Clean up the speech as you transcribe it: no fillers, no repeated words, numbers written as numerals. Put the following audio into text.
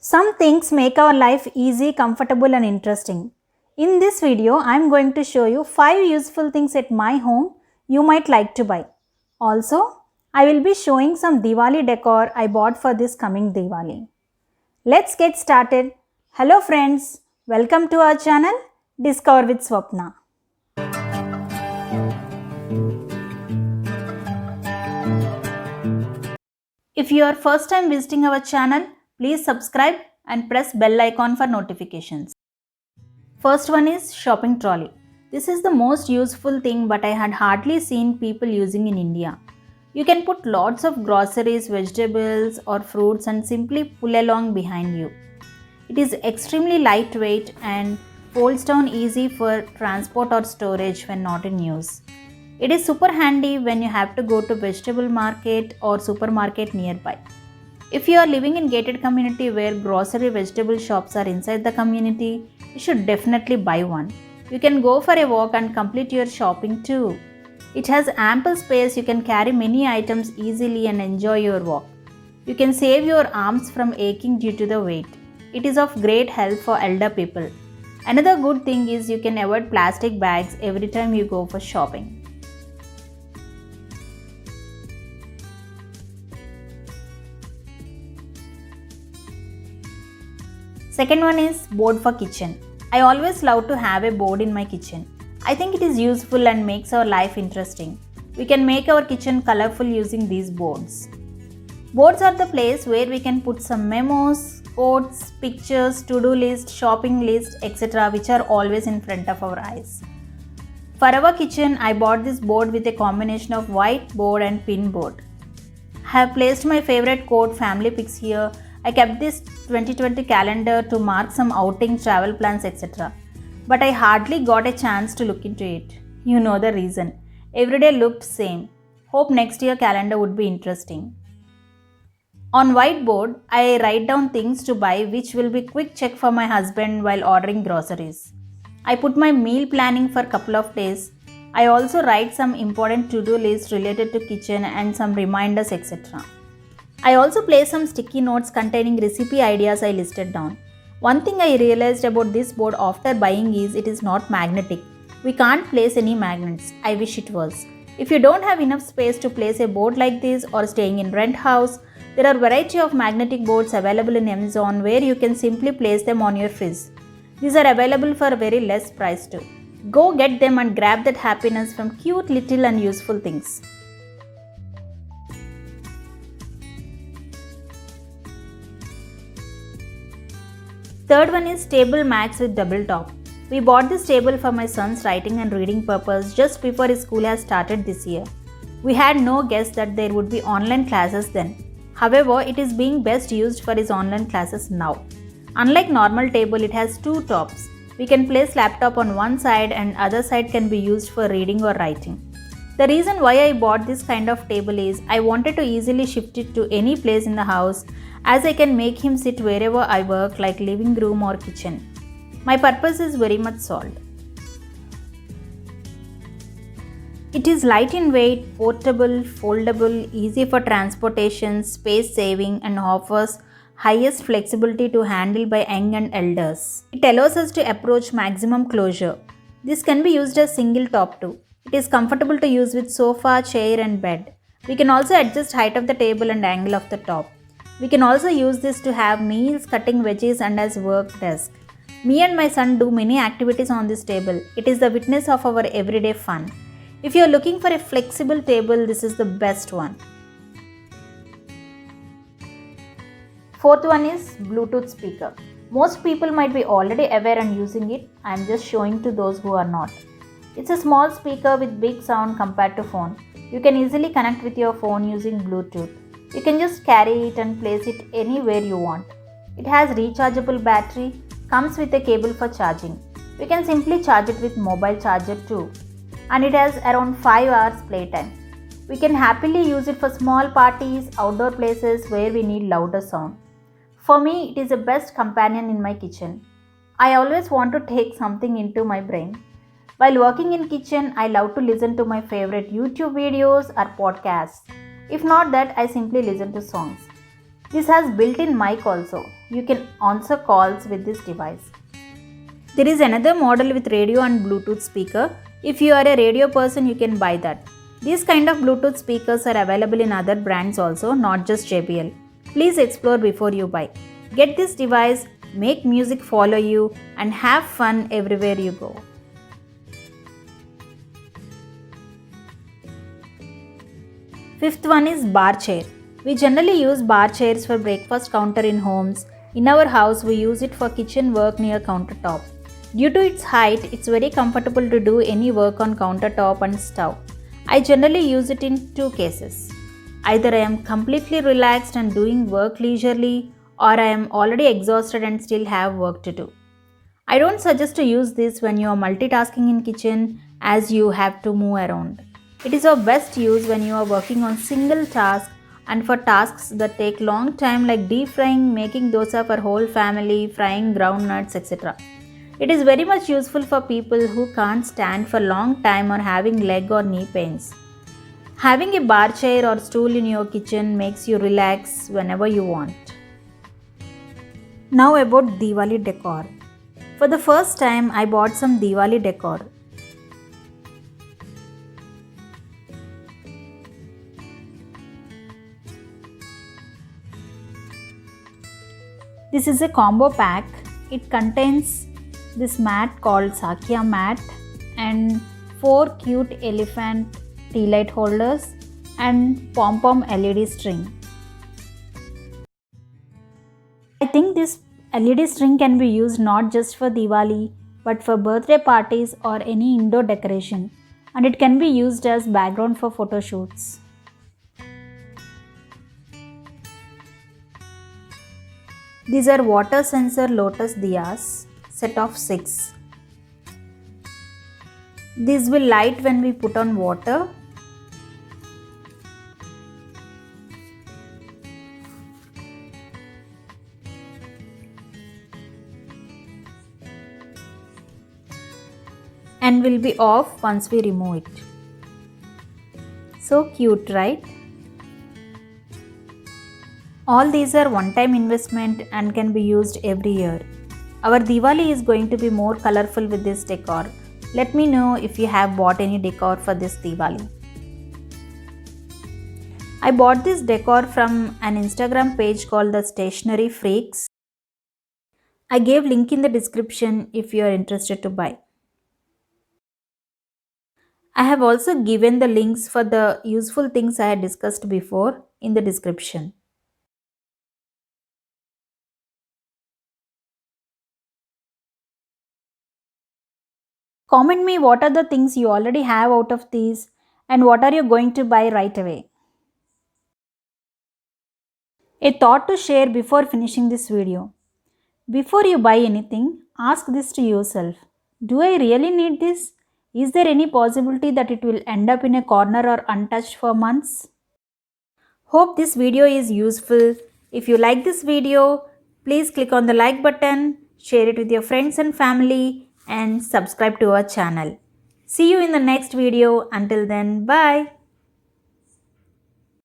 Some things make our life easy, comfortable and interesting. In this video, I am going to show you 5 useful things at my home you might like to buy. Also, I will be showing some Diwali decor I bought for this coming Diwali. Let's get started. Hello friends, welcome to our channel Discover with Swapna. If you are first time visiting our channel, please subscribe and press bell icon for notifications. First one is shopping trolley. This is the most useful thing but I had hardly seen people using in India. You can put lots of groceries, vegetables or fruits and simply pull along behind you. It is extremely lightweight and folds down easy for transport or storage when not in use. It is super handy when you have to go to vegetable market or supermarket nearby. If you are living in gated community where grocery vegetable shops are inside the community, you should definitely buy one. You can go for a walk and complete your shopping too. It has ample space, you can carry many items easily and enjoy your walk. You can save your arms from aching due to the weight. It is of great help for elder people. Another good thing is you can avoid plastic bags every time you go for shopping. Second one is board for kitchen. I always love to have a board in my kitchen. I think it is useful and makes our life interesting. We can make our kitchen colorful using these boards. Boards are the place where we can put some memos, quotes, pictures, to-do list, shopping list, etc. which are always in front of our eyes. For our kitchen, I bought this board with a combination of white board and pin board. I have placed my favorite quote family pics here. I kept this 2020 calendar to mark some outing, travel plans, etc. But I hardly got a chance to look into it. You know the reason. Every day looked same. Hope next year calendar would be interesting. On whiteboard, I write down things to buy which will be quick check for my husband while ordering groceries. I put my meal planning for a couple of days. I also write some important to-do lists related to kitchen and some reminders, etc. I also place some sticky notes containing recipe ideas I listed down. One thing I realized about this board after buying is it is not magnetic. We can't place any magnets. I wish it was. If you don't have enough space to place a board like this or staying in rent house, there are variety of magnetic boards available in Amazon where you can simply place them on your fridge. These are available for very less price too. Go get them and grab that happiness from cute little and useful things. Third one is table mats with double top. We bought this table for my son's writing and reading purpose just before his school has started this year. We had no guess that there would be online classes then. However, it is being best used for his online classes now. Unlike normal table, it has two tops. We can place laptop on one side and other side can be used for reading or writing. The reason why I bought this kind of table is I wanted to easily shift it to any place in the house as I can make him sit wherever I work like living room or kitchen. My purpose is very much solved. It is light in weight, portable, foldable, easy for transportation, space saving and offers highest flexibility to handle by young and elders. It allows us to approach maximum closure. This can be used as single top too. It is comfortable to use with sofa, chair and bed. We can also adjust height of the table and angle of the top. We can also use this to have meals, cutting veggies and as work desk. Me and my son do many activities on this table. It is the witness of our everyday fun. If you are looking for a flexible table, this is the best one. Fourth one is Bluetooth speaker. Most people might be already aware and using it. I am just showing to those who are not. It's a small speaker with big sound compared to phone. You can easily connect with your phone using Bluetooth. You can just carry it and place it anywhere you want. It has rechargeable battery, comes with a cable for charging. We can simply charge it with mobile charger too. And it has around 5 hours playtime. We can happily use it for small parties, outdoor places where we need louder sound. For me, it is the best companion in my kitchen. I always want to take something into my brain. While working in kitchen, I love to listen to my favorite YouTube videos or podcasts. If not that, I simply listen to songs. This has built-in mic also. You can answer calls with this device. There is another model with radio and Bluetooth speaker. If you are a radio person, you can buy that. These kind of Bluetooth speakers are available in other brands also, not just JBL. Please explore before you buy. Get this device, make music follow you, and have fun everywhere you go. Fifth one is bar chair. We generally use bar chairs for breakfast counter in homes. In our house, we use it for kitchen work near countertop. Due to its height, it's very comfortable to do any work on countertop and stove. I generally use it in two cases. Either I am completely relaxed and doing work leisurely, or I am already exhausted and still have work to do. I don't suggest to use this when you are multitasking in kitchen as you have to move around. It is of best use when you are working on single task and for tasks that take long time like deep frying, making dosa for whole family, frying groundnuts, etc. It is very much useful for people who can't stand for long time or having leg or knee pains. Having a bar chair or stool in your kitchen makes you relax whenever you want. Now about Diwali decor. For the first time, I bought some Diwali decor. This is a combo pack. It contains this mat called Sakya mat and 4 cute elephant tea light holders and pom-pom LED string. I think this LED string can be used not just for Diwali but for birthday parties or any indoor decoration, and it can be used as background for photo shoots. These are water sensor lotus diyas, set of 6. These will light when we put on water. And will be off once we remove it. So cute, right? All these are one-time investment and can be used every year. Our Diwali is going to be more colorful with this decor. Let me know if you have bought any decor for this Diwali. I bought this decor from an Instagram page called the Stationery Freaks. I gave link in the description if you are interested to buy. I have also given the links for the useful things I had discussed before in the description. Comment me what are the things you already have out of these and what are you going to buy right away. A thought to share before finishing this video. Before you buy anything, ask this to yourself. Do I really need this? Is there any possibility that it will end up in a corner or untouched for months? Hope this video is useful. If you like this video, please click on the like button, share it with your friends and family, and subscribe to our channel. See you in the next video. Until then, bye.